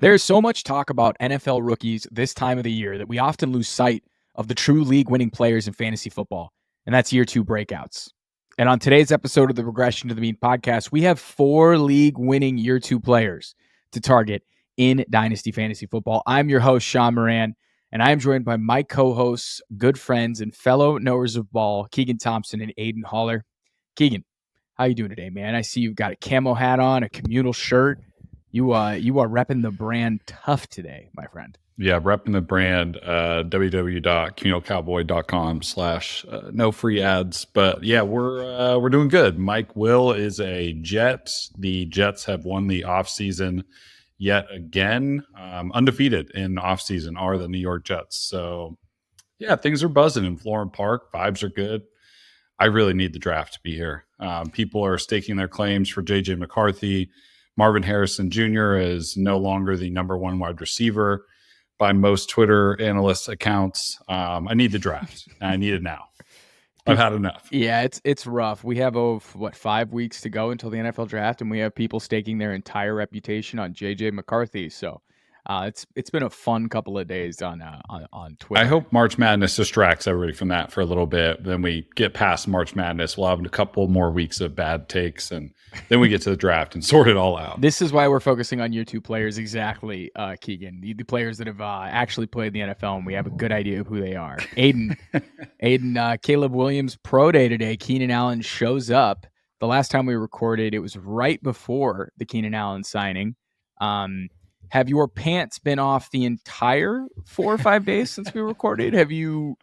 There's so much talk about NFL rookies this time of the year that we often lose sight of the true league-winning players in fantasy football, and that's year two breakouts. And on today's episode of the Regression to the Mean podcast, we have 4 league-winning year two players to target in Dynasty Fantasy Football. I'm your host, Shaun Moran, and I am joined by my co-hosts, good friends, and fellow knowers of ball, Keegan Thompson and Aidan Haller. Keegan, how you doing today, man? I see you've got a camo hat on, a communal shirt. You are repping the brand tough today, my friend. Yeah, repping the brand, www.communalcowboy.com/ no free ads. But yeah, we're doing good. Mike Will is a Jet. The Jets have won the offseason yet again. Undefeated in offseason are the New York Jets. So yeah, things are buzzing in Florham Park. Vibes are good. I really need the draft to be here. People are staking their claims for J.J. McCarthy. Marvin Harrison Jr. is no longer the number one wide receiver by most Twitter analyst accounts. I need the draft. I need it now. I've had enough. Yeah, it's rough. We have 5 weeks to go until the NFL draft, and we have people staking their entire reputation on J.J. McCarthy. So it's been a fun couple of days on Twitter. I hope March Madness distracts everybody from that for a little bit. Then we get past March Madness. We'll have a couple more weeks of bad takes, and then we get to the draft and sort it all out. This is why we're focusing on year two players exactly, Keegan. The players that have actually played the NFL, and we have a good idea of who they are. Aidan, Caleb Williams pro day today. Keenan Allen shows up. The last time we recorded, it was right before the Keenan Allen signing. Have your pants been off the entire 4 or 5 days since we recorded? Have you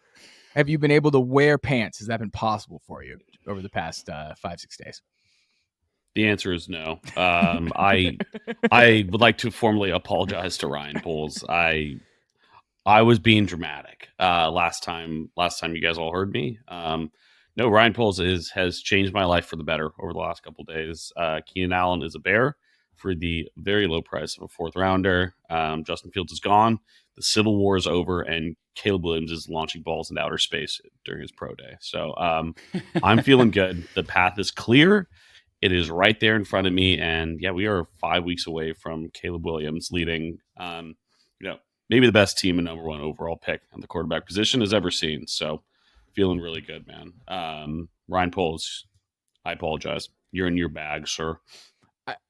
been able to wear pants? Has that been possible for you over the past 5-6 days? The answer is no. I would like to formally apologize to Ryan Poles. I was being dramatic last time you guys all heard me. No, Ryan Poles has changed my life for the better over the last couple of days. Keenan Allen is a Bear for the very low price of a 4th rounder. Justin Fields is gone. The Civil War is over, and Caleb Williams is launching balls into outer space during his pro day. So I'm feeling good. The path is clear. It is right there in front of me. And yeah, we are 5 weeks away from Caleb Williams leading, maybe the best team and number 1 overall pick on the quarterback position has ever seen. So feeling really good, man. Ryan Poles, I apologize. You're in your bag, sir.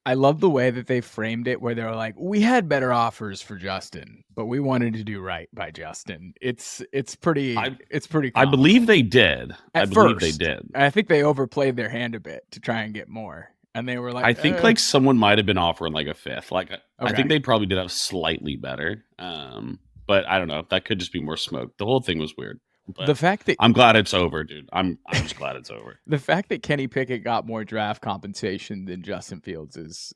I love the way that they framed it, where they're like, we had better offers for Justin, but we wanted to do right by Justin. It's pretty common. I believe they did. I believe they did. I think they overplayed their hand a bit to try and get more. And they were like, I think like someone might have been offering like a 5th. Like I think they probably did have slightly better. But I don't know. That could just be more smoke. The whole thing was weird. But the fact that I'm glad it's over, dude. I'm just glad it's over. The fact that Kenny Pickett got more draft compensation than Justin Fields is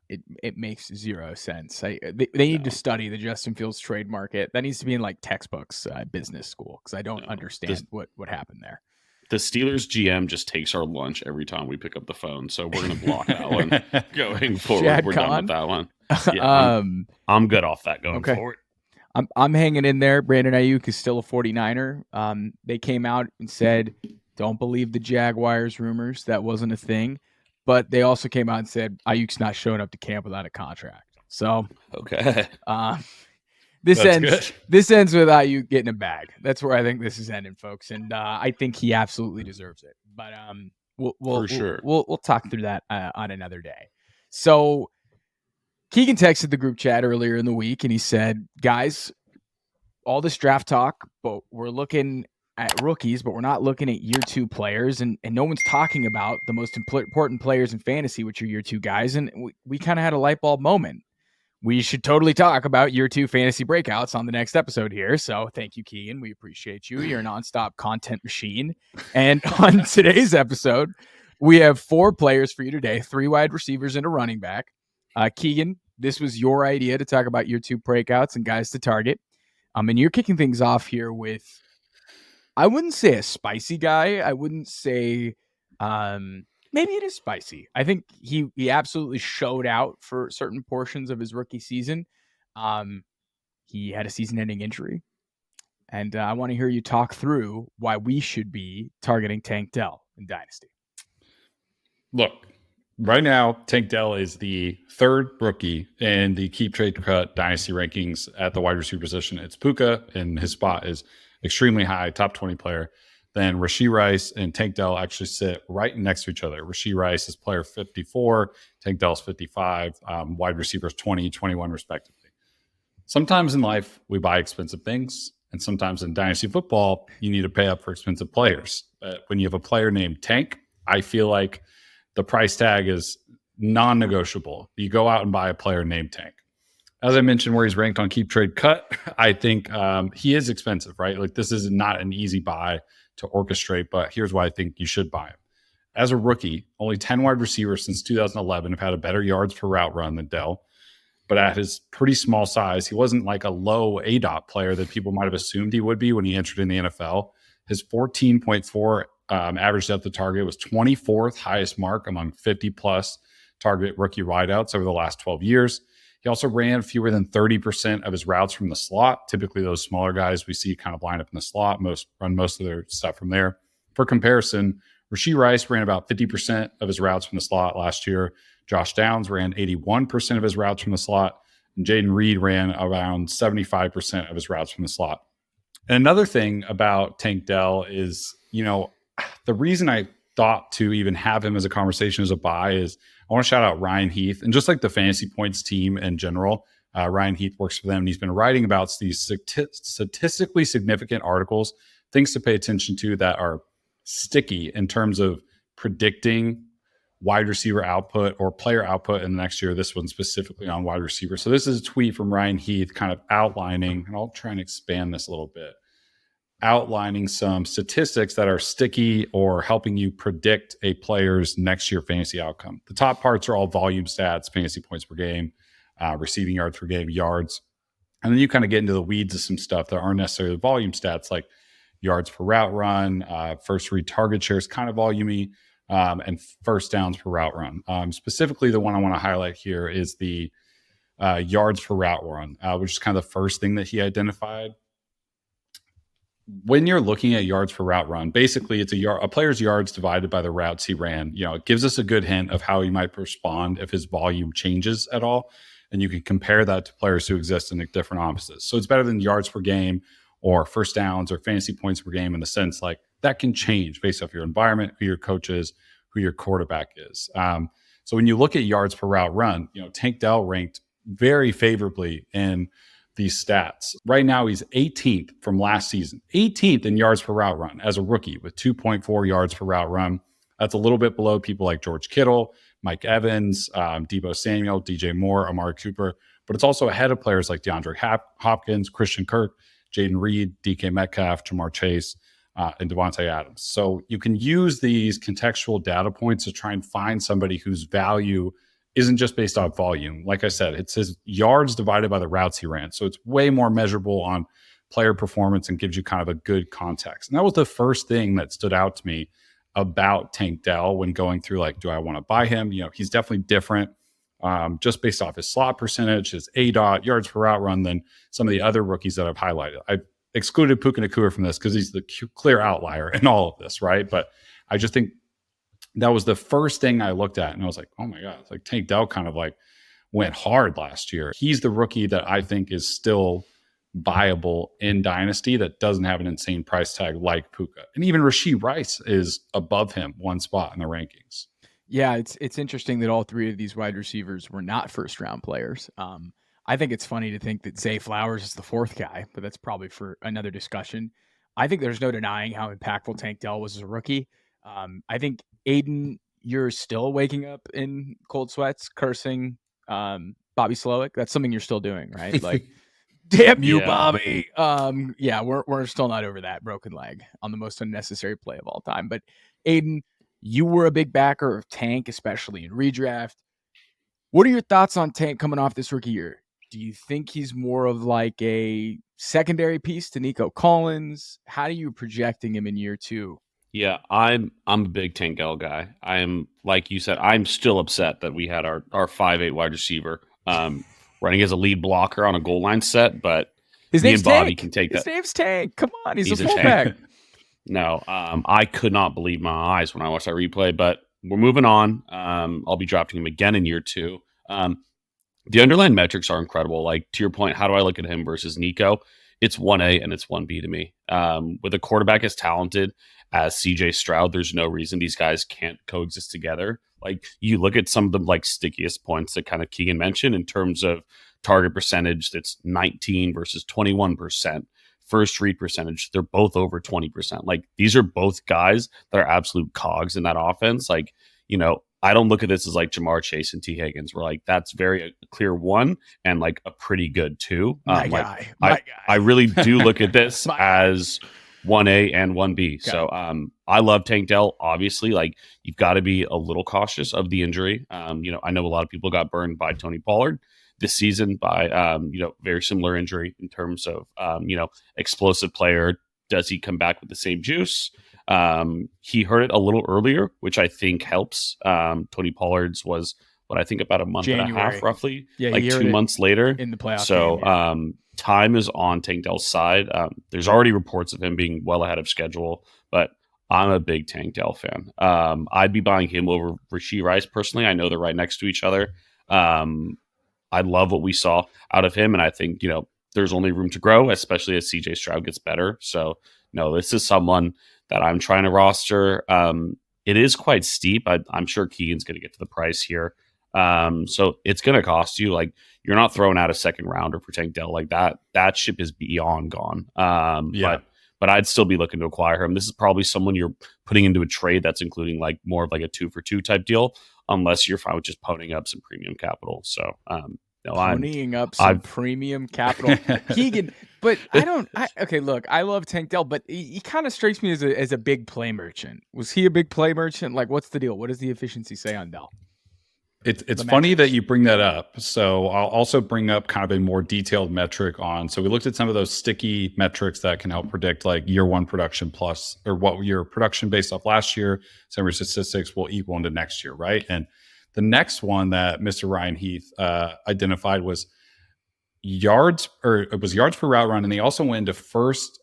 it makes zero sense. They need to study the Justin Fields trade market. That needs to be in like textbooks, business school, because I don't understand what happened there. The Steelers GM just takes our lunch every time we pick up the phone, so we're gonna block that one going forward. Chad we're Kahn? done with that one. Yeah, I'm good off that going forward. I'm hanging in there. Brandon Ayuk is still a 49er. They came out and said, don't believe the Jaguars rumors. That wasn't a thing. But they also came out and said, Ayuk's not showing up to camp without a contract. So, okay. This ends with Ayuk getting a bag. That's where I think this is ending, folks. And I think he absolutely deserves it. But we'll talk through that on another day. So, Keegan texted the group chat earlier in the week, and he said, guys, all this draft talk, but we're looking at rookies, but we're not looking at year two players, and no one's talking about the most important players in fantasy, which are year two guys, and we kind of had a light bulb moment. We should totally talk about year two fantasy breakouts on the next episode here, so thank you, Keegan. We appreciate you. You're a nonstop content machine. And on today's episode, we have 4 players for you today, 3 wide receivers and a running back. Keegan, this was your idea to talk about year two breakouts and guys to target. And you're kicking things off here with, I wouldn't say a spicy guy. I wouldn't say, maybe it is spicy. I think he absolutely showed out for certain portions of his rookie season. He had a season-ending injury. And I want to hear you talk through why we should be targeting Tank Dell in Dynasty. Look, Right now, Tank Dell is the third rookie in the Keep Trade Cut Dynasty rankings at the wide receiver position. It's Puka, and his spot is extremely high, top 20 player. Then Rashee Rice and Tank Dell actually sit right next to each other. Rashee Rice is player 54, Tank Dell's 55, wide receivers 20, 21 respectively. Sometimes in life, we buy expensive things, and sometimes in Dynasty football, you need to pay up for expensive players. But when you have a player named Tank, I feel like the price tag is non-negotiable. You go out and buy a player named Tank. As I mentioned, where he's ranked on Keep Trade Cut, I think he is expensive, right? Like this is not an easy buy to orchestrate, but here's why I think you should buy him. As a rookie, only 10 wide receivers since 2011 have had a better yards per route run than Dell. But at his pretty small size, he wasn't like a low ADOT player that people might have assumed he would be when he entered in the NFL. His 14.4 average depth of target was 24th highest mark among 50-plus target rookie wideouts over the last 12 years. He also ran fewer than 30% of his routes from the slot. Typically, those smaller guys we see kind of line up in the slot, run most of their stuff from there. For comparison, Rashee Rice ran about 50% of his routes from the slot last year. Josh Downs ran 81% of his routes from the slot. And Jaden Reed ran around 75% of his routes from the slot. And another thing about Tank Dell is, the reason I thought to even have him as a conversation as a buy is I want to shout out Ryan Heath. And just like the Fantasy Points team in general, Ryan Heath works for them. And he's been writing about these statistically significant articles, things to pay attention to that are sticky in terms of predicting wide receiver output or player output in the next year. This one specifically on wide receiver. So this is a tweet from Ryan Heath kind of outlining, and I'll try and expand this a little bit, outlining some statistics that are sticky or helping you predict a player's next year fantasy outcome. The top parts are all volume stats, fantasy points per game, receiving yards per game, yards. And then you kind of get into the weeds of some stuff that aren't necessarily volume stats, like yards per route run, first read target shares, kind of volumey, and first downs per route run. Specifically, the one I want to highlight here is the yards per route run, which is kind of the first thing that he identified. When you're looking at yards per route run, basically it's a player's yards divided by the routes he ran. It gives us a good hint of how he might respond if his volume changes at all. And you can compare that to players who exist in different offices. So it's better than yards per game or first downs or fantasy points per game in the sense like that can change based off your environment, who your coach is, who your quarterback is. So when you look at yards per route run, Tank Dell ranked very favorably in these stats. Right now, he's 18th from last season, 18th in yards per route run as a rookie with 2.4 yards per route run. That's a little bit below people like George Kittle, Mike Evans, Deebo Samuel, DJ Moore, Amari Cooper, but it's also ahead of players like DeAndre Hopkins, Christian Kirk, Jaden Reed, DK Metcalf, Jamar Chase, and Devontae Adams. So you can use these contextual data points to try and find somebody whose value isn't just based off volume. Like I said, it's his yards divided by the routes he ran. So it's way more measurable on player performance and gives you kind of a good context. And that was the first thing that stood out to me about Tank Dell when going through, like, do I want to buy him? He's definitely different just based off his slot percentage, his ADOT, yards per route run than some of the other rookies that I've highlighted. I've excluded Puka Nacua from this because he's the clear outlier in all of this, right? But I just think that was the first thing I looked at, and I was like, oh my God, it's like Tank Dell kind of like went hard last year. He's the rookie that I think is still buyable in Dynasty that doesn't have an insane price tag like Puka. And even Rashee Rice is above him one spot in the rankings. Yeah, it's interesting that all three of these wide receivers were not first-round players. I think it's funny to think that Zay Flowers is the fourth guy, but that's probably for another discussion. I think there's no denying how impactful Tank Dell was as a rookie. I think, Aidan, you're still waking up in cold sweats, cursing Bobby Slowick. That's something you're still doing, right? Like, damn you, Bobby. Yeah, we're still not over that broken leg on the most unnecessary play of all time. But Aidan, you were a big backer of Tank, especially in redraft. What are your thoughts on Tank coming off this rookie year? Do you think he's more of like a secondary piece to Nico Collins? How are you projecting him in year two? Yeah, I'm a big Tank Dell guy. I'm, like you said, I'm still upset that we had our 5'8" wide receiver running as a lead blocker on a goal line set, but his name's Bobby Tank. can take that. His name's Tank. Come on, he's a fullback. No, I could not believe my eyes when I watched that replay, but we're moving on. I'll be drafting him again in year 2. The underlying metrics are incredible. Like, to your point, how do I look at him versus Nico? It's 1A and it's 1B to me. With a quarterback as talented as CJ Stroud, there's no reason these guys can't coexist together. Like, you look at some of the like stickiest points that kind of Keegan mentioned in terms of target percentage, that's 19 versus 21%. First read percentage, they're both over 20%. Like, these are both guys that are absolute cogs in that offense. Like, I don't look at this as like Jamar Chase and T. Higgins. We're like, that's very clear 1 and like a pretty good 2. My guy. I really do look at this as 1A and 1B. Okay. So I love Tank Dell. Obviously, like, you've got to be a little cautious of the injury. I know a lot of people got burned by Tony Pollard this season by very similar injury in terms of explosive player. Does he come back with the same juice? He heard it a little earlier, which I think helps. Tony Pollard's was what I think about a month and a half, roughly. Yeah, like 2 months later in the playoffs. So time is on Tank Dell's side. There's already reports of him being well ahead of schedule, but I'm a big Tank Dell fan. I'd be buying him over Rashee Rice personally. I know they're right next to each other. I love what we saw out of him, and I think there's only room to grow, especially as CJ Stroud gets better. So no, this is someone that I'm trying to roster. It is quite steep. I'm sure Keegan's going to get to the price here. So it's going to cost you. Like, you're not throwing out a second rounder for Tank Dell like that. That ship is beyond gone. But I'd still be looking to acquire him. This is probably someone you're putting into a trade that's including like more of like a 2-for-2 type deal, unless you're fine with just ponying up some premium capital. So ponying up some premium capital, Keegan. But look, I love Tank Dell, but he kind of strikes me as a big play merchant. Was he a big play merchant? Like, what's the deal? What does the efficiency say on Dell? It's funny that you bring that up. So I'll also bring up kind of a more detailed metric on. So we looked at some of those sticky metrics that can help predict like year 1 production plus, or what your production based off last year, some of your statistics will equal into next year, right? And the next one that Mr. Ryan Heath identified was yards per route run, and he also went into first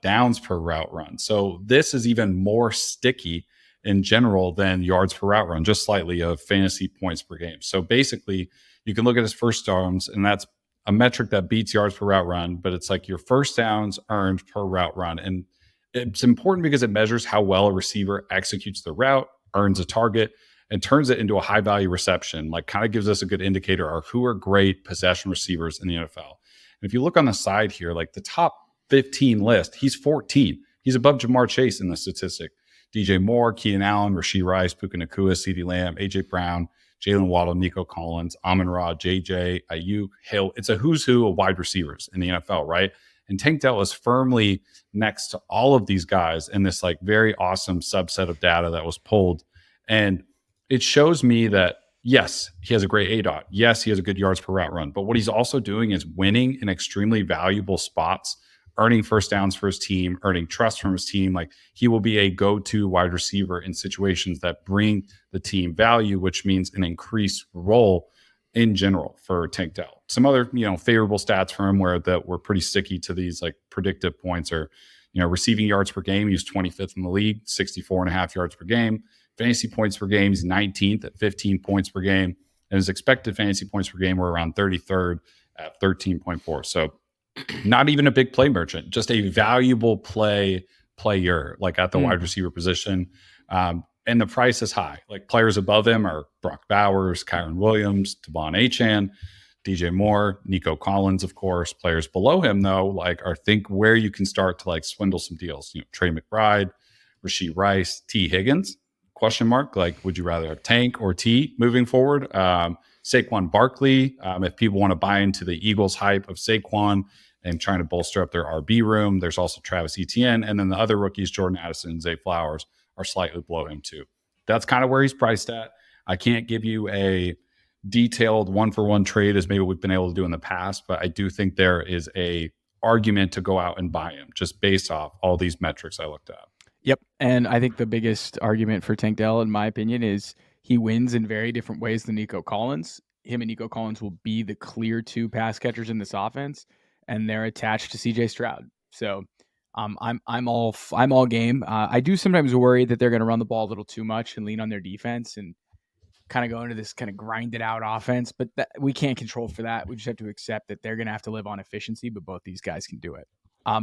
downs per route run. So this is even more sticky in general than yards per route run, just slightly, of fantasy points per game. So basically, you can look at his first downs, and that's a metric that beats yards per route run, but it's like your first downs earned per route run. And it's important because it measures how well a receiver executes the route, earns a target, and turns it into a high value reception. Like, kind of gives us a good indicator of who are great possession receivers in the NFL. And if you look on the side here, like the top 15 list, he's 14. He's above Jamar Chase in the statistic. DJ Moore, Keenan Allen, Rashee Rice, Puka Nacua, CeeDee Lamb, AJ Brown, Jalen Waddle, Nico Collins, Amon-Ra, JJ, Ayuk, Hill. It's a who's who of wide receivers in the NFL, right? And Tank Dell is firmly next to all of these guys in this like very awesome subset of data that was pulled. And it shows me that, yes, he has a great ADOT. Yes, he has a good yards per route run. But what he's also doing is winning in extremely valuable spots, earning first downs for his team, earning trust from his team. Like, he will be a go-to wide receiver in situations that bring the team value, which means an increased role in general for Tank Dell. Some other, favorable stats for him that were pretty sticky to these like predictive points are, receiving yards per game. He was 25th in the league, 64.5 yards per game. Fantasy points per game, he's 19th at 15 points per game. And his expected fantasy points per game were around 33rd at 13.4. So not even a big play merchant, just a valuable player, like at the wide receiver position. And the price is high. Like, players above him are Brock Bowers, Kyron Williams, Devon Achane, DJ Moore, Nico Collins, of course. Players below him, though, think where you can start to like swindle some deals. Trey McBride, Rashee Rice, T. Higgins, ? Like, would you rather have Tank or T moving forward? Saquon Barkley, if people want to buy into the Eagles hype of Saquon and trying to bolster up their RB room. There's also Travis Etienne. And then the other rookies, Jordan Addison and Zay Flowers, are slightly below him too. That's kind of where he's priced at. I can't give you a detailed one-for-one trade as maybe we've been able to do in the past, but I do think there is a argument to go out and buy him just based off all these metrics I looked at. Yep. And I think the biggest argument for Tank Dell, in my opinion, is he wins in very different ways than Nico Collins. Him and Nico Collins will be the clear 2 pass catchers in this offense, and they're attached to CJ Stroud. So I'm all game. I do sometimes worry that they're going to run the ball a little too much and lean on their defense and kind of go into this kind of grinded out offense, but we can't control for that. We just have to accept that they're going to have to live on efficiency, but both these guys can do it.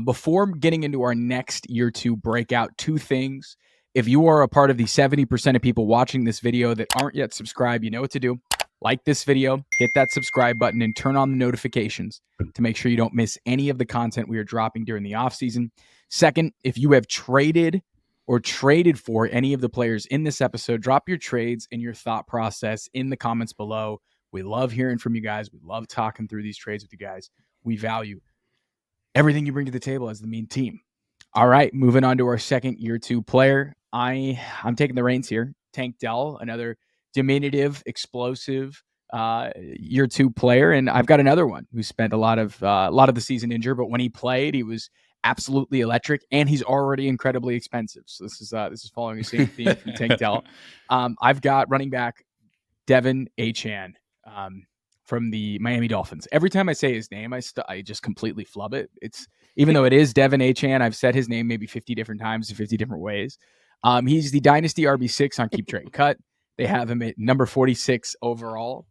Before getting into our next year two breakout, two things. If you are a part of the 70% of people watching this video that aren't yet subscribed, you know what to do. Like this video, hit that subscribe button, and turn on the notifications to make sure you don't miss any of the content we are dropping during the offseason. Second, if you have traded or traded for any of the players in this episode, drop your trades and your thought process in the comments below. We love hearing from you guys. We love talking through these trades with you guys. We value everything you bring to the table as the mean team. All right, moving on to our second year two player. I'm taking the reins here. Tank Dell, another diminutive, explosive year two player, and I've got another one who spent a lot of the season injured, but when he played, he was absolutely electric, and he's already incredibly expensive. So this is following the same theme from Tank Dell. I've got running back Devon Achane from the Miami Dolphins. Every time I say his name, I just completely flub it. Even though it is Devon Achane, I've said his name maybe 50 different times in 50 different ways. He's the Dynasty RB6 on Keep Trade Cut. They have him at number 46 overall.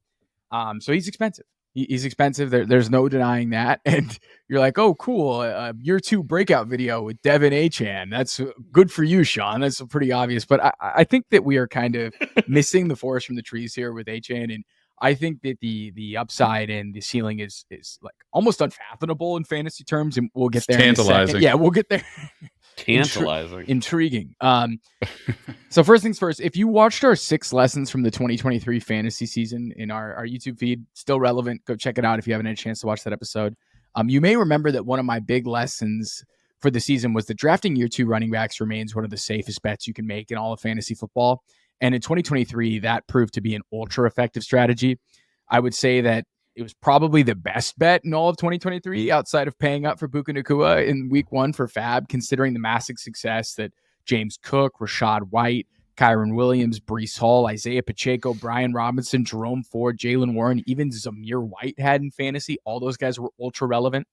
So he's expensive. He's expensive. There's no denying that. And you're like, oh, cool. Year two breakout video with Devon Achane. That's good for you, Shaun. That's pretty obvious. But I think that we are kind of missing the forest from the trees here with Achane. And I think that the upside and the ceiling is like almost unfathomable in fantasy terms. And we'll get there. Tantalizing. Yeah, we'll get there. Tantalizing. Intriguing. So first things first, if you watched our 6 lessons from the 2023 fantasy season in our YouTube feed, still relevant, go check it out if you haven't had a chance to watch that episode. You may remember that one of my big lessons for the season was that drafting year two running backs remains one of the safest bets you can make in all of fantasy football. And in 2023, that proved to be an ultra effective strategy. I would say that it was probably the best bet in all of 2023 outside of paying up for Puka Nacua in week 1 for Fab, considering the massive success that James Cook, Rashad White, Kyron Williams, Breece Hall, Isaiah Pacheco, Brian Robinson, Jerome Ford, Jalen Warren, even Zamir White had in fantasy. All those guys were ultra relevant.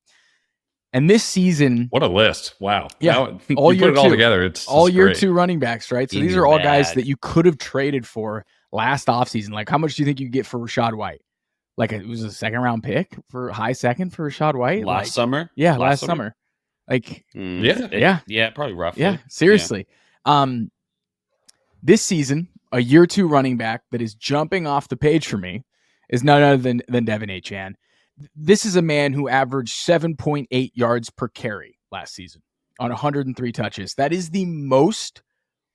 And this season, what a list. Wow. Yeah. Now, all year put it all together. It's all year great. two running backs, right? So these are all guys that you could have traded for last offseason. Like, how much do you think you get for Rashad White? Like, it was a second round pick for high second for Rashad White last summer. Yeah, last summer. Like, yeah, probably roughly. Yeah, seriously. Yeah. This season, a year two running back that is jumping off the page for me is none other than Devon Achane. This is a man who averaged 7.8 yards per carry last season on 103 touches. That is the most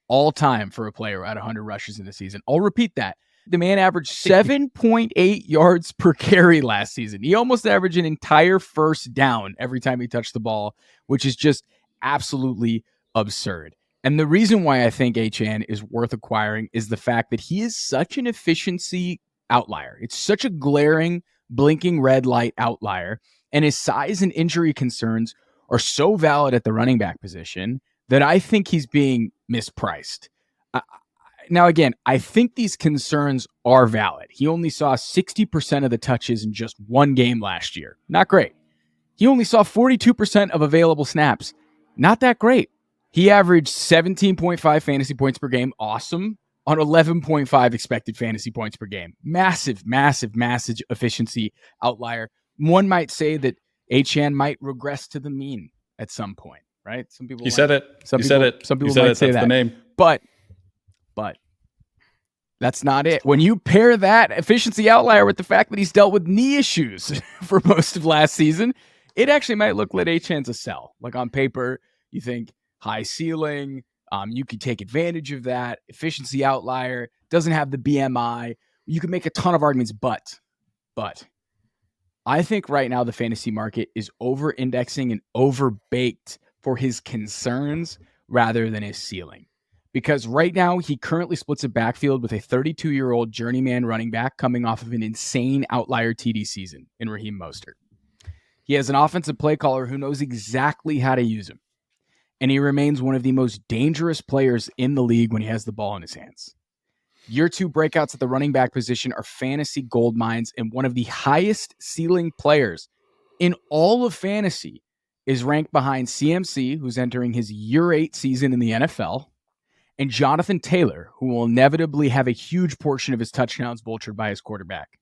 all time for a player at 100 rushes in the season. I'll repeat that. The man averaged 7.8 yards per carry last season. He almost averaged an entire first down every time he touched the ball, which is just absolutely absurd. And the reason why I think Achane is worth acquiring is the fact that he is such an efficiency outlier. It's such a glaring, blinking red light outlier. And his size and injury concerns are so valid at the running back position that I think he's being mispriced. Now, again, I think these concerns are valid. He only saw 60% of the touches in just one game last year. Not great. He only saw 42% of available snaps. Not that great. He averaged 17.5 fantasy points per game. Awesome. On 11.5 expected fantasy points per game. Massive, massive, massive efficiency outlier. One might say that Achane might regress to the mean at some point, right? Some people. You said it. Some people might say that. The name. But that's not it. When you pair that efficiency outlier with the fact that he's dealt with knee issues for most of last season, it actually might look like Achane's a sell. Like on paper, you think high ceiling, you could take advantage of that. Efficiency outlier, doesn't have the BMI. You could make a ton of arguments, but I think right now the fantasy market is over-indexing and over-baked for his concerns rather than his ceiling. Because right now, he currently splits a backfield with a 32-year-old journeyman running back coming off of an insane outlier TD season in Raheem Mostert. He has an offensive play caller who knows exactly how to use him. And he remains one of the most dangerous players in the league when he has the ball in his hands. Year two breakouts at the running back position are fantasy gold mines, and one of the highest ceiling players in all of fantasy is ranked behind CMC, who's entering his year 8 season in the NFL, and Jonathan Taylor, who will inevitably have a huge portion of his touchdowns vultured by his quarterback.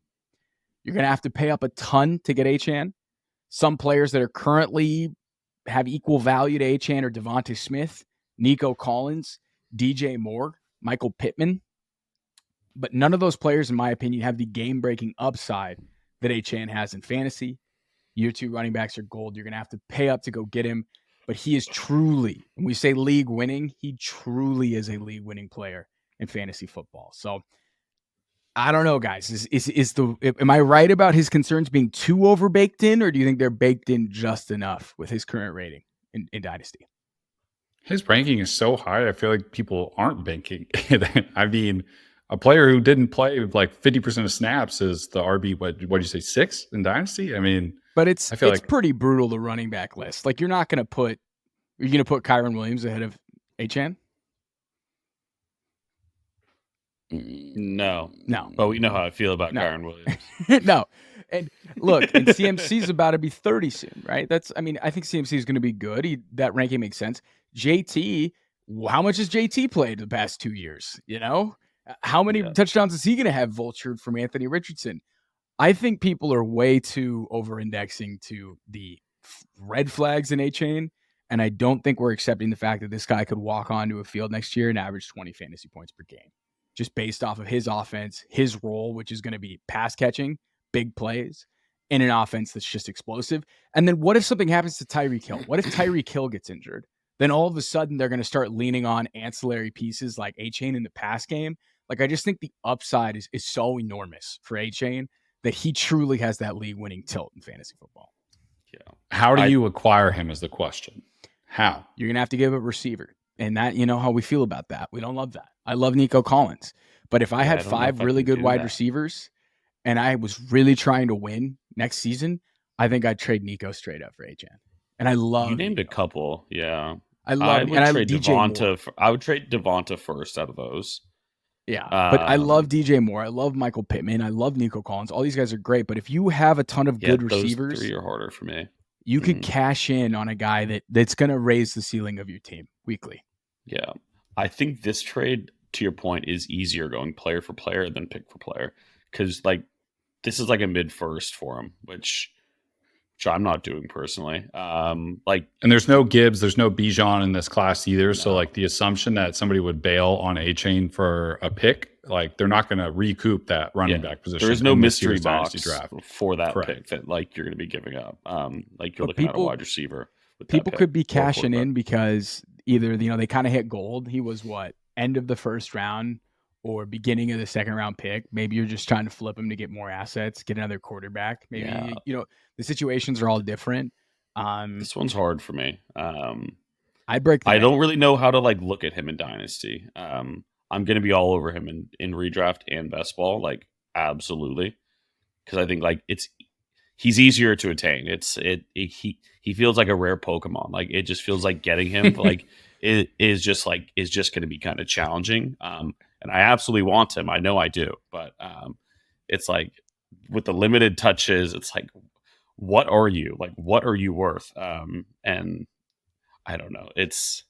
You're going to have to pay up a ton to get Achane. Some players that are currently have equal value to Achane are Devonta Smith, Nico Collins, DJ Moore, Michael Pittman. But none of those players, in my opinion, have the game-breaking upside that Achane has in fantasy. Year 2 running backs are gold. You're going to have to pay up to go get him. But he is truly, when we say league winning, he truly is a league winning player in fantasy football. So I don't know, guys. Am I right about his concerns being too overbaked in, or do you think they're baked in just enough with his current rating in Dynasty? His ranking is so high, I feel like people aren't banking. I mean, a player who didn't play like 50% of snaps is the RB, what did you say, 6 in Dynasty? I mean, but it's pretty brutal, the running back list. Like, you're going to put Kyren Williams ahead of Achane? No. But we know how I feel about Kyren Williams. No. And look, and CMC's about to be 30 soon, right? I think CMC is going to be good. That ranking makes sense. JT, how much has JT played the past 2 years? How many touchdowns is he going to have vultured from Anthony Richardson? I think people are way too over-indexing to the red flags in Achane, and I don't think we're accepting the fact that this guy could walk onto a field next year and average 20 fantasy points per game, just based off of his offense, his role, which is going to be pass catching, big plays, in an offense that's just explosive. And then what if something happens to Tyreek Hill? What if Tyreek Hill gets injured? Then all of a sudden they're going to start leaning on ancillary pieces like Achane in the pass game. Like, I just think the upside is so enormous for Achane that he truly has that league-winning tilt in fantasy football. Yeah. How do you acquire him is the question. How? You're going to have to give a receiver. And that, you know how we feel about that. We don't love that. I love Nico Collins. But if I had 5 really good wide receivers and I was really trying to win next season, I think I'd trade Nico straight up for Achane. And I love... You named Nico. A couple, yeah. I would trade Devonta. I would trade Devonta first out of those. Yeah, but I love DJ Moore. I love Michael Pittman. I love Nico Collins. All these guys are great. But if you have a ton of good receivers, those 3 are harder for me. You could cash in on a guy that's going to raise the ceiling of your team weekly. Yeah, I think this trade, to your point, is easier going player for player than pick for player, because this is like a mid first for him, which I'm not doing personally. And there's no Gibbs, there's no Bijan in this class either. No. So the assumption that somebody would bail on Achane for a pick, they're not going to recoup that running back position. There's no mystery box draft for that pick that you're going to be giving up. You're looking at a wide receiver. People could be cashing in because either they kind of hit gold. He was end of the first round or beginning of the second round pick. Maybe you're just trying to flip him to get more assets, get another quarterback. Maybe, the situations are all different. This one's hard for me. I don't really know how to look at him in Dynasty. I'm going to be all over him in redraft and best ball. Absolutely. Cause I think he's easier to attain. He feels like a rare Pokemon. It just feels like getting him it is just going to be kind of challenging. And I absolutely want him. I know I do, but it's with the limited touches, it's what are you? What are you worth? And I don't know. It's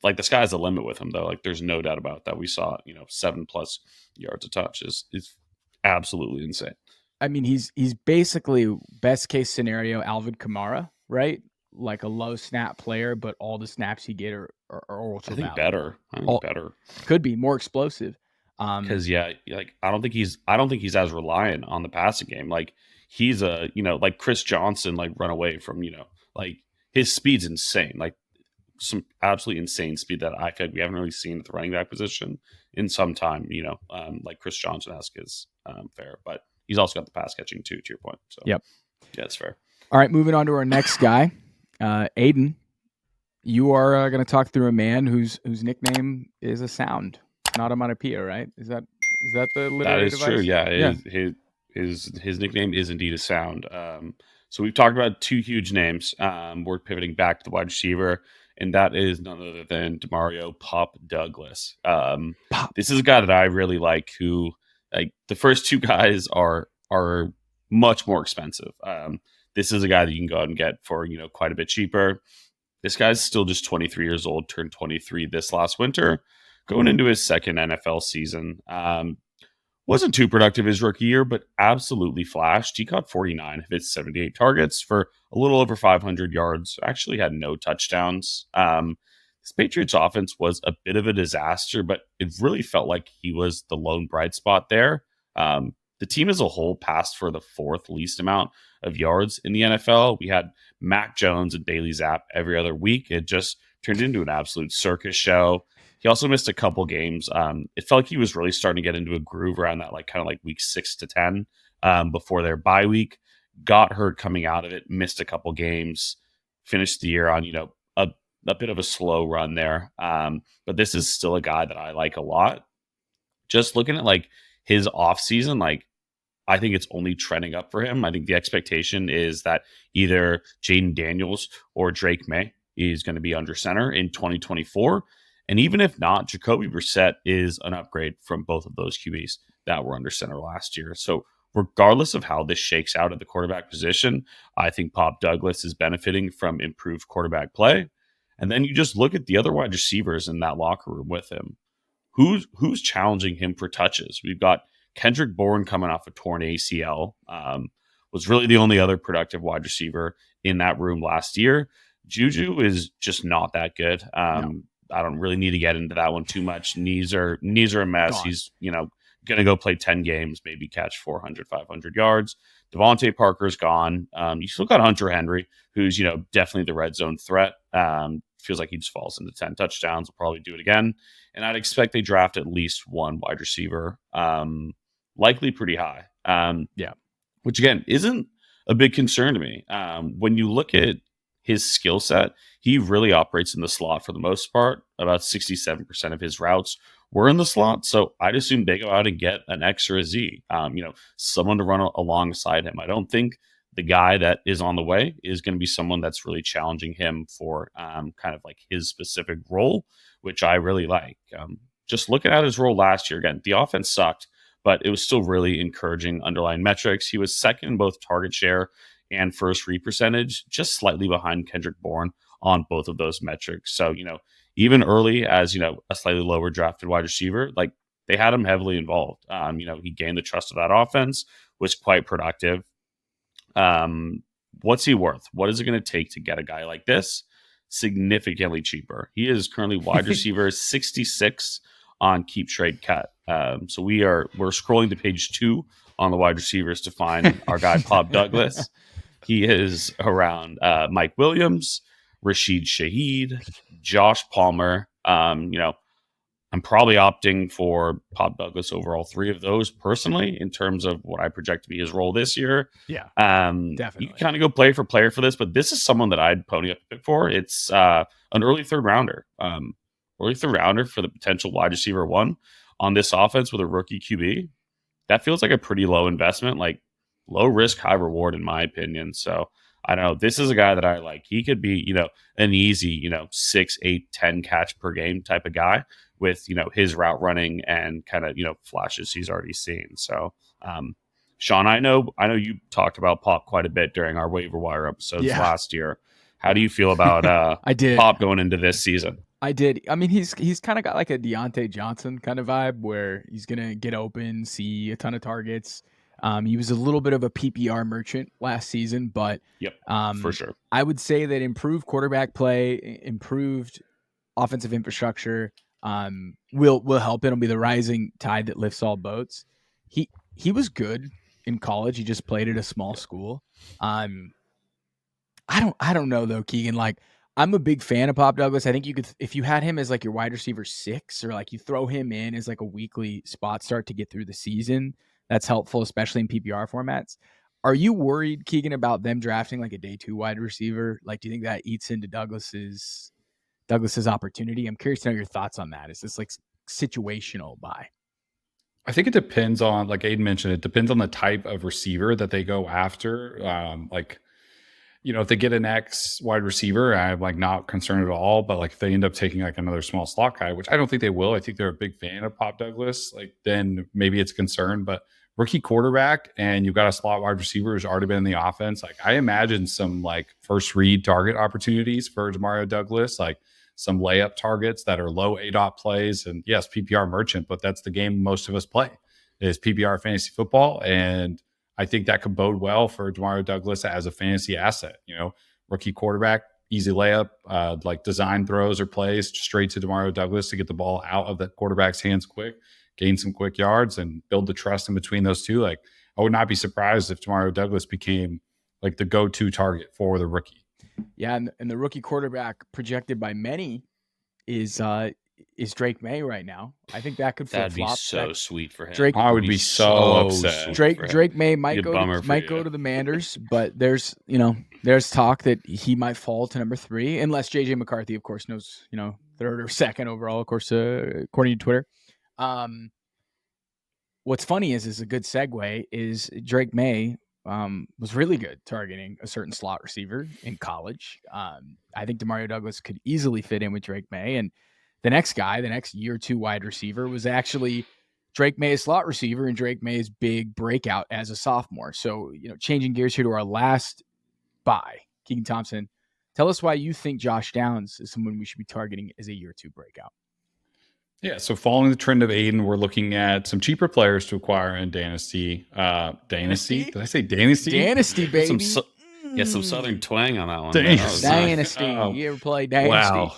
the sky's the limit with him though. There's no doubt about that. We saw, 7+ yards a touch is absolutely insane. I mean, he's basically best case scenario Alvin Kamara, right? A low snap player, but all the snaps he get are ultra I think valid. Better. Better. Could be more explosive. Because I don't think he's as reliant on the passing game. He's a Chris Johnson run away from his speed's insane. Some absolutely insane speed that I feel we haven't really seen at the running back position in some time. Chris Johnson-esque is fair, but he's also got the pass catching too. To your point, so yep, yeah, it's fair. All right, moving on to our next guy, Aidan. You are going to talk through a man whose nickname is a sound, not a onomatopoeia, right? Is that the literary device? That is true. Yeah. His nickname is indeed a sound. So we've talked about 2 huge names. We're pivoting back to the wide receiver, and that is none other than Demario Pop Douglas. This is a guy that I really like. Who the first 2 guys are much more expensive. This is a guy that you can go out and get for, quite a bit cheaper. This guy's still just 23 years old, turned 23 this last winter, going into his second NFL season. Wasn't too productive his rookie year, but absolutely flashed. He caught 49 of his 78 targets for a little over 500 yards. Actually had no touchdowns. This Patriots offense was a bit of a disaster, but it really felt like he was the lone bright spot there. The team as a whole passed for the fourth least amount of yards in the NFL. We had Mac Jones and Bailey Zapp every other week. It just turned into an absolute circus show. He also missed a couple games. It felt like he was really starting to get into a groove around that, kind of week 6 to 10 before their bye week. Got hurt coming out of it, missed a couple games, finished the year on, a bit of a slow run there. But this is still a guy that I like a lot. Just looking at his off season, I think it's only trending up for him. I think the expectation is that either Jaden Daniels or Drake May is going to be under center in 2024. And even if not, Jacoby Brissett is an upgrade from both of those QBs that were under center last year. So regardless of how this shakes out at the quarterback position, I think Pop Douglas is benefiting from improved quarterback play. And then you just look at the other wide receivers in that locker room with him. Who's challenging him for touches? We've got Kendrick Bourne coming off a torn ACL, was really the only other productive wide receiver in that room last year. Juju is just not that good. No. I don't really need to get into that one too much. Knees are a mess. Gone. He's, going to go play 10 games, maybe catch 400, 500 yards. Devontae Parker's gone. You still got Hunter Henry, who's, definitely the red zone threat. Feels like he just falls into 10 touchdowns. Will probably do it again. And I'd expect they draft at least one wide receiver, likely pretty high. Which again, isn't a big concern to me. When you look at his skill set, he really operates in the slot for the most part. About 67% of his routes were in the slot. So I'd assume they go out and get an X or a Z, someone to run alongside him. I don't think the guy that is on the way is going to be someone that's really challenging him for kind of his specific role, which I really like. Just looking at his role last year, again, the offense sucked, but it was still really encouraging underlying metrics. He was second in both target share and first read percentage, just slightly behind Kendrick Bourne on both of those metrics. So, even early as, a slightly lower drafted wide receiver, they had him heavily involved. He gained the trust of that offense, was quite productive. What's he worth? What is it going to take to get a guy like this? Significantly cheaper. He is currently wide receiver 66 on Keep Trade Cut. So we're scrolling to page 2 on the wide receivers to find our guy Pop Douglas. He is around Mike Williams, Rashid Shaheed, Josh Palmer. I'm probably opting for Pop Douglas over all three of those personally in terms of what I project to be his role this year. Yeah, definitely. You can kind of go player for player for this, but this is someone that I'd pony up a bit for. It's an early third rounder. Early third rounder for the potential wide receiver 1 on this offense with a rookie QB. That feels like a pretty low investment, low risk, high reward in my opinion. So I don't know. This is a guy that I like. He could be, an easy, 6, 8, 10 catch per game type of guy with, his route running and kind of, flashes he's already seen. So, Shaun, I know you talked about Pop quite a bit during our waiver wire episodes last year. How do you feel about I did. Pop going into this season? I did. I mean, he's kind of got a Deontay Johnson kind of vibe where he's going to get open, see a ton of targets. He was a little bit of a PPR merchant last season, but for sure. I would say that improved quarterback play, improved offensive infrastructure will help. It'll be the rising tide that lifts all boats. He was good in college. He just played at a small school. I don't know though, Keegan. I'm a big fan of Pop Douglas. I think you could, if you had him as your wide receiver 6, or you throw him in as a weekly spot start to get through the season. That's helpful, especially in PPR formats. Are you worried, Keegan, about them drafting a day 2 wide receiver? Do you think that eats into Douglas's opportunity? I'm curious to know your thoughts on that. Is this situational buy? I think it depends on, Aidan mentioned, it depends on the type of receiver that they go after. If they get an X wide receiver, I'm not concerned at all. But if they end up taking another small slot guy, which I don't think they will, I think they're a big fan of Pop Douglas. Then maybe it's a concern. But rookie quarterback and you've got a slot wide receiver who's already been in the offense. Like I imagine some like first read target opportunities for Demario Douglas, like some layup targets that are low ADOT plays. And yes, PPR merchant, but that's the game most of us play is PPR fantasy football. And I think that could bode well for Demario Douglas as a fantasy asset. Rookie quarterback, easy layup, like design throws or plays straight to Demario Douglas to get the ball out of the quarterback's hands quick, gain some quick yards, and build the trust in between those two. Like I would not be surprised if Demario Douglas became like the go-to target for the rookie. Yeah, and the rookie quarterback projected by many is Drake May right now. I think that could flip-flop. That'd be so sweet for him. Drake, I would be so upset. Drake May might go to the Manders, but there's talk that he might fall to number 3 unless JJ McCarthy, of course, knows 3rd or 2nd overall, of course, according to Twitter. What's funny is a good segue is Drake May was really good targeting a certain slot receiver in college. I think Demario Douglas could easily fit in with Drake May, and the next year 2 wide receiver was actually Drake May's slot receiver and Drake May's big breakout as a sophomore. So, changing gears here to our last buy, Keegan Thompson, tell us why you think Josh Downs is someone we should be targeting as a year 2 breakout. Yeah, so following the trend of Aidan, we're looking at some cheaper players to acquire in Dynasty. Dynasty? Did I say Dynasty? Dynasty, baby. Some Southern twang on that one. Dynasty. You ever play Dynasty? Wow.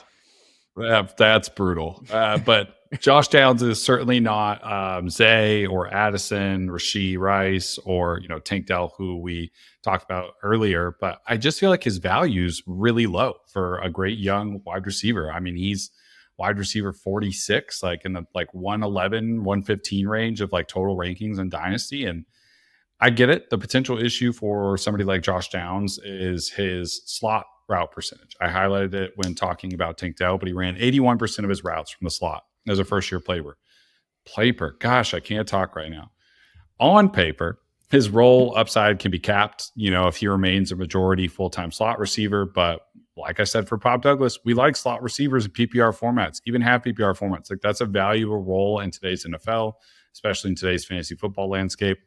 That's brutal. But Josh Downs is certainly not Zay or Addison, Rashee Rice, or Tank Dell, who we talked about earlier. But I just feel like his value's really low for a great young wide receiver. I mean, he's wide receiver 46, like in the 111, 115 range of like total rankings in Dynasty. And I get it. The potential issue for somebody like Josh Downs is his slot route percentage. I highlighted it when talking about Tank Dell, but he ran 81% of his routes from the slot as a first-year player. Gosh, I can't talk right now. On paper, his role upside can be capped, if he remains a majority full-time slot receiver. But like I said, for Pop Douglas, we like slot receivers in PPR formats, even half PPR formats. Like that's a valuable role in today's NFL, especially in today's fantasy football landscape.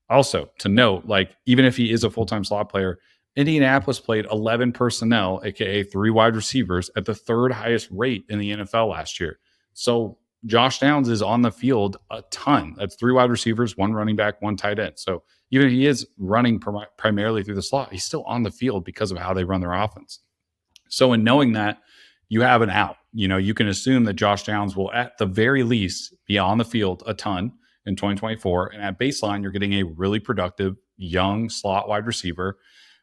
Also, to note, even if he is a full-time slot player, Indianapolis played 11 personnel, aka 3 wide receivers, at the 3rd highest rate in the NFL last year. So Josh Downs is on the field a ton. That's 3 wide receivers, 1 running back, 1 tight end. So even if he is running primarily through the slot, he's still on the field because of how they run their offense. So in knowing that, you have an out. You can assume that Josh Downs will at the very least be on the field a ton in 2024. And at baseline, you're getting a really productive young slot wide receiver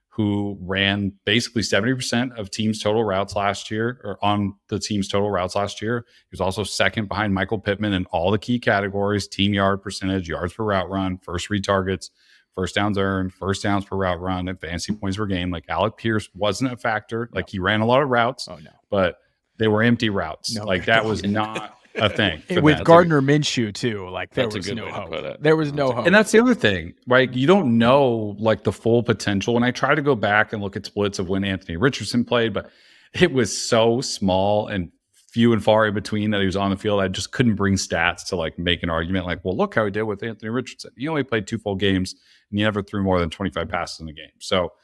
who ran basically 70% of teams' total routes last year, or on the team's total routes last year. He was also 2nd behind Michael Pittman in all the key categories: team yard percentage, yards per route run, first read targets, first downs earned, first downs per route run, and fantasy points per game. Like Alec Pierce wasn't a factor. Like he ran a lot of routes, but they were empty routes. That was not a thing. With Gardner Minshew too, there was no hope. There was no hope. And that's the other thing, right? You don't know the full potential. And I try to go back and look at splits of when Anthony Richardson played, but it was so small and few and far in between that he was on the field. I just couldn't bring stats to make an argument well, look how he did with Anthony Richardson. He only played 2 full games and he never threw more than 25 passes in the game. So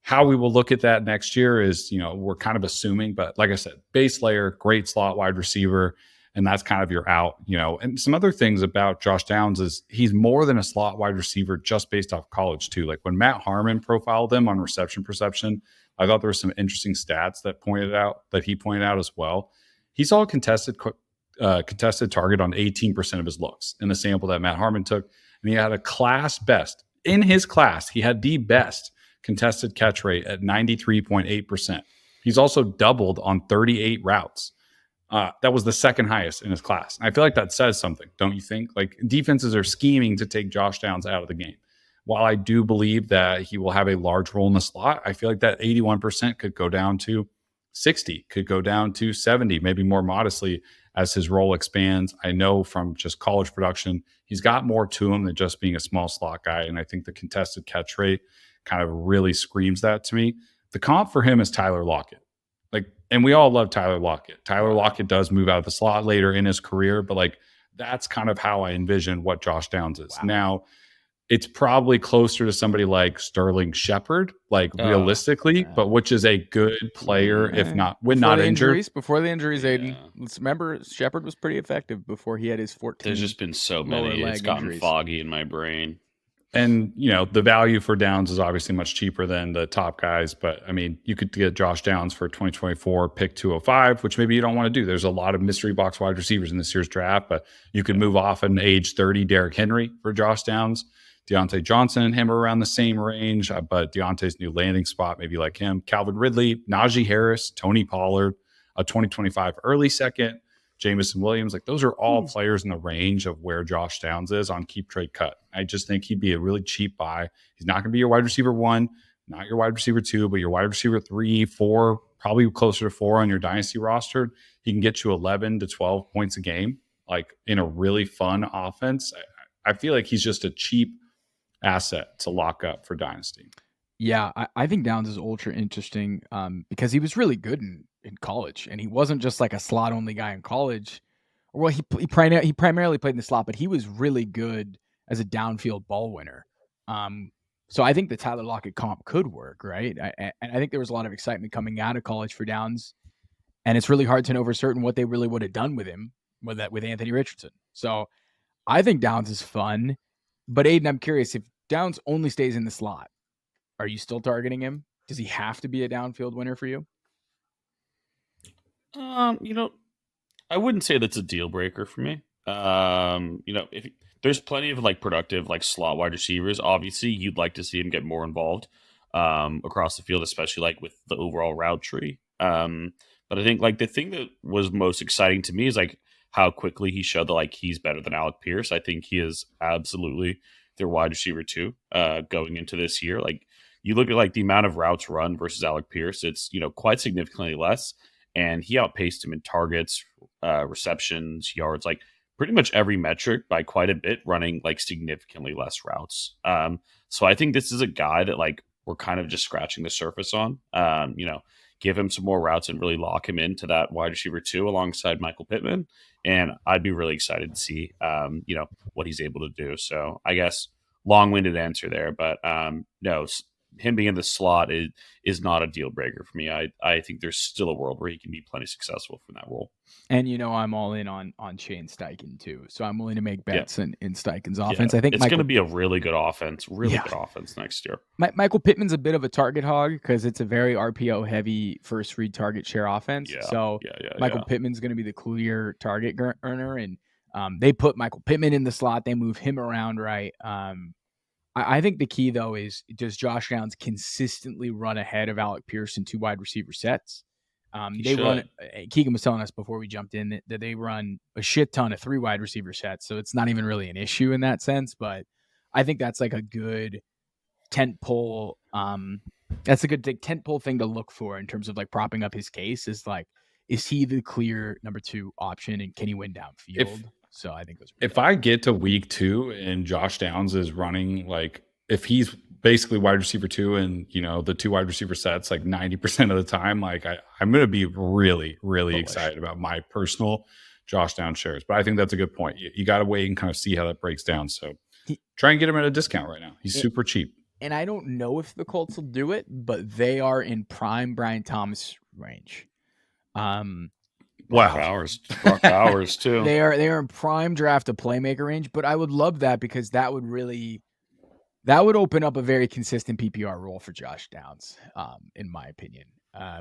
how we will look at that next year is, we're kind of assuming, but like I said, base layer, great slot wide receiver. And that's kind of your out, And some other things about Josh Downs is he's more than a slot wide receiver just based off college too. Like when Matt Harmon profiled him on reception perception, I thought there were some interesting stats that he pointed out as well. He saw a contested target on 18% of his looks in the sample that Matt Harmon took. And he had a class best. In his class, he had the best contested catch rate at 93.8%. He's also doubled on 38 routes. That was the 2nd highest in his class. And I feel like that says something, don't you think? Defenses are scheming to take Josh Downs out of the game. While I do believe that he will have a large role in the slot, I feel like that 81% could go down to 60, could go down to 70, maybe more modestly as his role expands. I know from just college production, he's got more to him than just being a small slot guy. And I think the contested catch rate kind of really screams that to me. The comp for him is Tyler Lockett. And we all love Tyler Lockett. Tyler Lockett does move out of the slot later in his career, but that's kind of how I envision what Josh Downs is. Wow. Now, it's probably closer to somebody like Sterling Shepard, like realistically, but which is a good player, if not when not injured. Before the injuries, Aidan. Let's remember Shepard was pretty effective before he had his 14. There's just been so many. It's gotten foggy in my brain. And, the value for Downs is obviously much cheaper than the top guys. But, I mean, you could get Josh Downs for 2024, pick 205, which maybe you don't want to do. There's a lot of mystery box wide receivers in this year's draft, but you could move off an age 30 Derrick Henry for Josh Downs. Deontay Johnson and him are around the same range, but Deontay's new landing spot, maybe like him. Calvin Ridley, Najee Harris, Tony Pollard, a 2025 early second. Jamison Williams, like those are all players in the range of where Josh Downs is on keep trade cut. I just think he'd be a really cheap buy. He's not going to be your wide receiver 1, not your wide receiver 2, but your wide receiver 3, 4, probably closer to 4 on your dynasty roster. He can get you 11 to 12 points a game, like in a really fun offense. I feel like he's just a cheap asset to lock up for dynasty. Yeah, I think Downs is ultra interesting because he was really good in college, and he wasn't just like a slot only guy in college. Well, he primarily played in the slot, but he was really good as a downfield ball winner. So I think the Tyler Lockett comp could work, right? And I think there was a lot of excitement coming out of college for Downs, and it's really hard to know for certain what they really would have done with him with Anthony Richardson. So I think Downs is fun, but Aidan, I'm curious if Downs only stays in the slot. Are you still targeting him? Does he have to be a downfield winner for you? I wouldn't say that's a deal breaker for me. If there's plenty of like productive like slot wide receivers, obviously you'd like to see him get more involved across the field, especially like with the overall route tree. But I think like the thing that was most exciting to me is like how quickly he showed that like he's better than Alec Pierce. I think he is absolutely their wide receiver 2 going into this year. Like you look at like the amount of routes run versus Alec Pierce, it's quite significantly less, and he outpaced him in targets, receptions, yards, like pretty much every metric by quite a bit, running like significantly less routes. So I think this is a guy that like we're kind of just scratching the surface on. Give him some more routes and really lock him into that wide receiver 2 alongside Michael Pittman, and I'd be really excited to see what he's able to do. So I guess long-winded answer there, but no, him being in the slot is not a deal breaker for me. I think there's still a world where he can be plenty successful from that role. And I'm all in on Shane Steichen too, so I'm willing to make bets in Steichen's offense. I think it's going to be a really good offense, good offense next year. Michael Pittman's a bit of a target hog because it's a very RPO heavy first read target share offense. Michael Pittman's going to be the clear target earner, and they put Michael Pittman in the slot. They move him around right. I think the key, though, is does Josh Downs consistently run ahead of Alec Pierce in 2 wide receiver sets? Keegan was telling us before we jumped in that they run a shit ton of 3 wide receiver sets, so it's not even really an issue in that sense. But I think that's like a good tent pole. That's a good tent pole thing to look for in terms of like propping up his case. Is like, is he the clear number 2 option, and can he win downfield? So I think if I get to week 2 and Josh Downs is running, like if he's basically wide receiver 2 and the 2 wide receiver sets like 90% of the time, like I'm going to be really, really excited about my personal Josh Downs shares. But I think that's a good point. You got to wait and kind of see how that breaks down. So try and get him at a discount right now. He's super cheap. And I don't know if the Colts will do it, but they are in prime Brian Thomas range. Brock Bowers too. They are in prime draft a playmaker range, but I would love that because that would open up a very consistent PPR role for Josh Downs, in my opinion.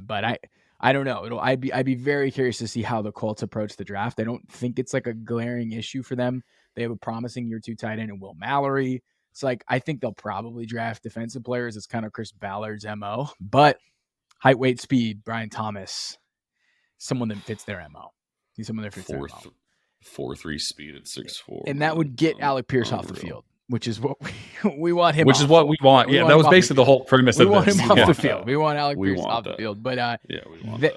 But I don't know. I'd be very curious to see how the Colts approach the draft. I don't think it's like a glaring issue for them. They have a promising year 2 tight end in Will Mallory. It's like I think they'll probably draft defensive players. It's kind of Chris Ballard's MO, but height, weight, speed, Brian Thomas. Someone that fits their MO. He's someone that fits their MO. 4.3 speed at 6'4", and that would get Alec Pierce off the field, which is what we want him. Which is what we want. Yeah, that was basically the whole premise of this. We want him off the field. We want Alec Pierce off the field. But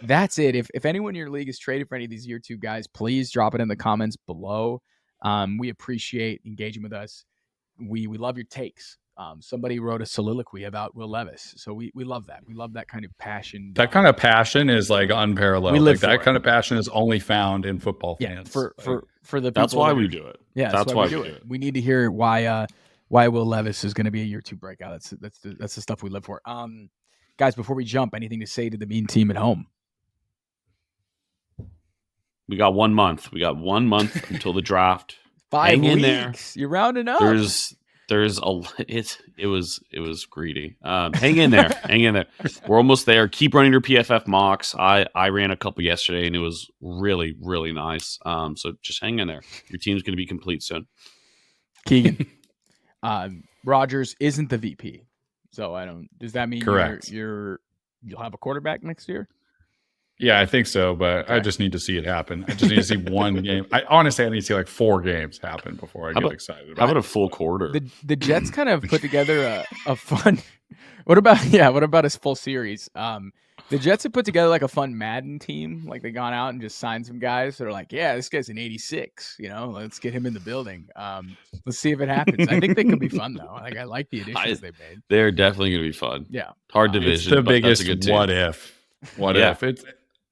that's it. If anyone in your league is traded for any of these year 2 guys, please drop it in the comments below. We appreciate engaging with us. We love your takes. Somebody wrote a soliloquy about Will Levis. So we love that. We love that kind of passion. That kind of passion is like unparalleled. Like that kind of passion is only found in football fans. For the people. That's why we do it. Yeah, that's why we do it. We need to hear why why Will Levis is going to be a year 2 breakout. That's the stuff we live for. Guys, before we jump, anything to say to the mean team at home? We got 1 month. We got 1 month until the draft. 5 Hang weeks. in there. You're rounding up. It was greedy. Hang in there. Hang in there. We're almost there. Keep running your PFF mocks. I ran a couple yesterday and it was really, really nice. So just hang in there. Your team's going to be complete soon. Keegan, Rodgers isn't the VP. So does that mean you'll have a quarterback next year? Yeah, I think so, but I just need to see it happen. I just need to see one game. I need to see like 4 games happen before I get excited about it. How about a full quarter? The Jets kind of put together a fun what about a full series? The Jets have put together like a fun Madden team. Like they gone out and just signed some guys that are like, yeah, this guy's an 86, let's get him in the building. Let's see if it happens. I think they could be fun though. Like I like the additions they made. They're definitely going to be fun. Yeah. Hard division. It's the biggest what if. What if?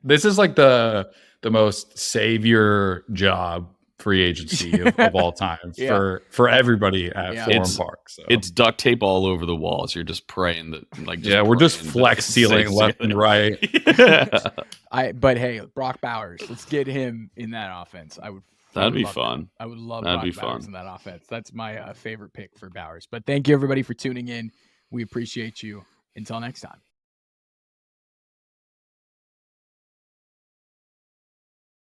This is like the most savior job free agency of all time for everybody at Forum Park. So. It's duct tape all over the walls. You're just praying that we're just flex sealing left and right. But hey, Brock Bowers, let's get him in that offense. That'd be fun. I would love Brock Bowers in that offense. That's my favorite pick for Bowers. But thank you everybody for tuning in. We appreciate you. Until next time.